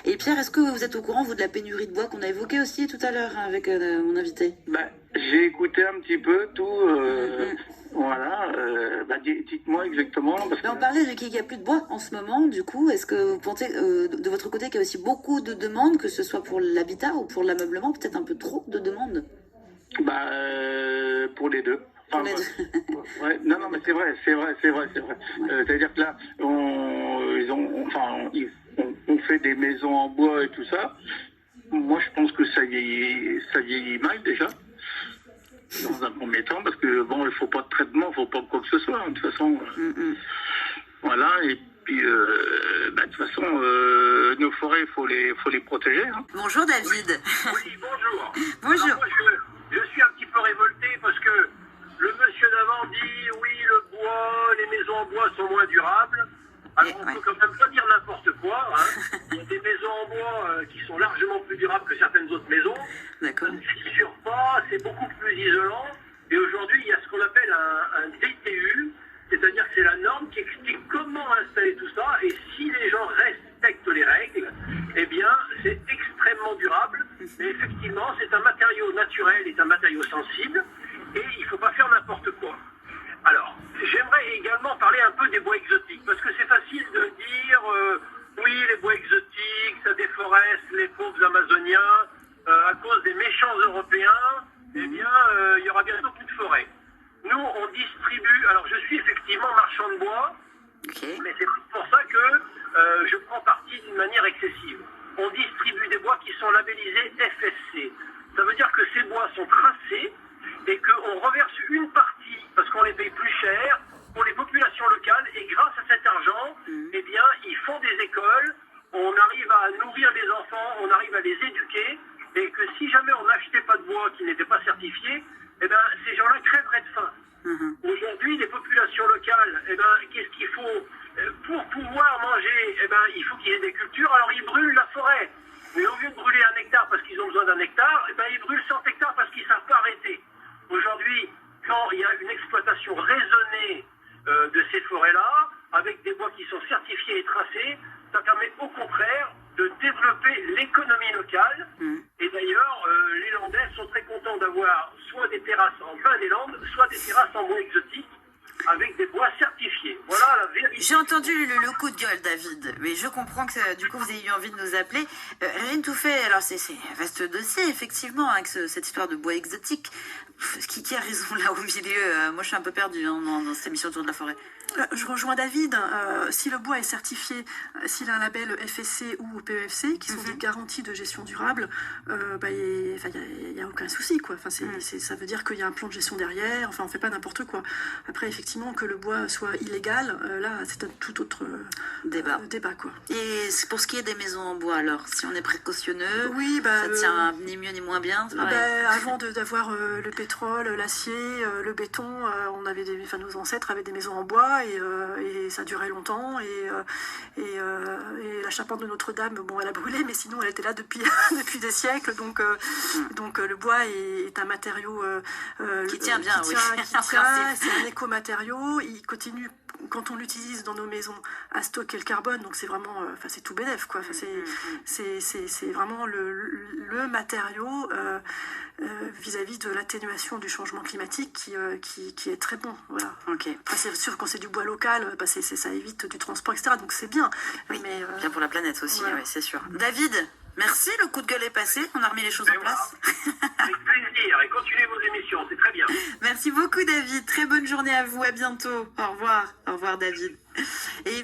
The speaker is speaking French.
Et Pierre, est-ce que vous êtes au courant, vous, de la pénurie de bois qu'on a évoquée aussi tout à l'heure avec mon invité? J'ai écouté un petit peu tout. Mm. Voilà. Dites-moi exactement. Parce que... On parlait qu'il n'y a plus de bois en ce moment, du coup. Est-ce que vous pensez, de votre côté, qu'il y a aussi beaucoup de demandes, que ce soit pour l'habitat ou pour l'ameublement, peut-être un peu trop de demandes? Pour les deux. Pour les deux. Ouais, non, mais c'est vrai. C'est-à-dire que là, on fait des maisons en bois et tout ça. Moi, je pense que ça vieillit mal déjà, dans un premier temps, parce que bon, il faut pas de traitement, il faut pas quoi que ce soit. De toute façon, voilà. Et puis, de toute façon, nos forêts, il faut les protéger. Hein. Bonjour David. Oui, bonjour. Bonjour. Alors, moi, je suis un petit peu révolté parce que le monsieur d'avant dit oui, le bois, les maisons en bois sont moins durables. Alors on peut quand même pas dire n'importe quoi. Hein. Il y a des maisons en bois qui sont largement plus durables que certaines autres maisons. D'accord. Ça ne fissure pas, c'est beaucoup plus isolant. Et aujourd'hui, il y a ce qu'on appelle un DTU, c'est-à-dire que c'est la norme qui explique comment installer tout ça. Et si les gens respectent les règles, eh bien, c'est extrêmement durable. Mais effectivement, c'est un matériau naturel, c'est un matériau sensible. Et il ne faut pas faire n'importe quoi. Alors, j'aimerais également parler un peu des bois exotiques, parce que c'est facile de dire, oui, les bois exotiques, ça déforeste les pauvres Amazoniens, à cause des méchants Européens, eh bien, il y aura bientôt plus de forêt. Nous, on distribue, alors je suis effectivement marchand de bois, mais c'est pour ça que je prends parti d'une manière excessive. On distribue des bois qui sont labellisés FSC. Ça veut dire que ces bois sont tracés, et qu'on reverse une partie, parce qu'on les paye plus cher, pour les populations locales, et grâce à cet argent, eh bien, ils font des écoles, on arrive à nourrir les enfants, on arrive à les éduquer, et que si jamais on n'achetait pas de bois qui n'était pas certifié, eh bien, ces gens-là crèveraient de faim. Aujourd'hui, les populations locales, eh ben, qu'est-ce qu'il faut? Pour pouvoir manger, eh ben, il faut qu'il y ait des cultures, alors ils brûlent la forêt. Mais au lieu de brûler 1 hectare parce qu'ils ont besoin d'1 hectare, eh ben, ils brûlent 100 hectares parce qu'ils ne savent pas arrêter. Aujourd'hui, quand il y a une exploitation raisonnée de ces forêts-là, avec des bois qui sont certifiés et tracés, ça permet au contraire de développer l'économie locale. Et d'ailleurs, les Landais sont très contents d'avoir soit des terrasses en plein des Landes, soit des terrasses en bois exotique, avec des bois certifiés. Voilà la vérité. J'ai entendu le coup de gueule, David, mais je comprends que du coup vous ayez eu envie de nous appeler. Rien tout fait, alors c'est un vaste dossier, effectivement, avec cette histoire de bois exotique. Qui a raison là au milieu? Moi je suis un peu perdue dans cette émission autour de la forêt. Je rejoins David. Si le bois est certifié, s'il a un label FSC ou PEFC, qui sont des garanties de gestion durable, il n'y a aucun souci, quoi. Enfin, ça veut dire qu'il y a un plan de gestion derrière. Enfin, on ne fait pas n'importe quoi. Après, effectivement, que le bois soit illégal, là, c'est un tout autre débat, quoi. Et pour ce qui est des maisons en bois, alors, si on est précautionneux, oui, ça tient ni mieux ni moins bien. Avant d'avoir le pétrole, l'acier, le béton, nos ancêtres avaient des maisons en bois et ça durait longtemps et la charpente de Notre-Dame, bon, elle a brûlé, mais sinon elle était là depuis depuis des siècles, donc le bois est un matériau qui tient bien, qui tient, c'est un écomatériau, il continue quand on l'utilise dans nos maisons à stocker le carbone, donc c'est vraiment, c'est tout bénef, quoi. C'est vraiment le matériau vis-à-vis de l'atténuation du changement climatique qui est très bon, voilà. Okay. Enfin, c'est sûr, quand c'est du bois local, ça évite du transport, etc. Donc c'est bien. Oui, mais bien pour la planète aussi, voilà. Ouais, c'est sûr. David, merci, le coup de gueule est passé, on a remis les choses en place. Avec plaisir, et continuez vos émissions, c'est très bien. Merci beaucoup David, très bonne journée à vous, à bientôt. Au revoir David. Et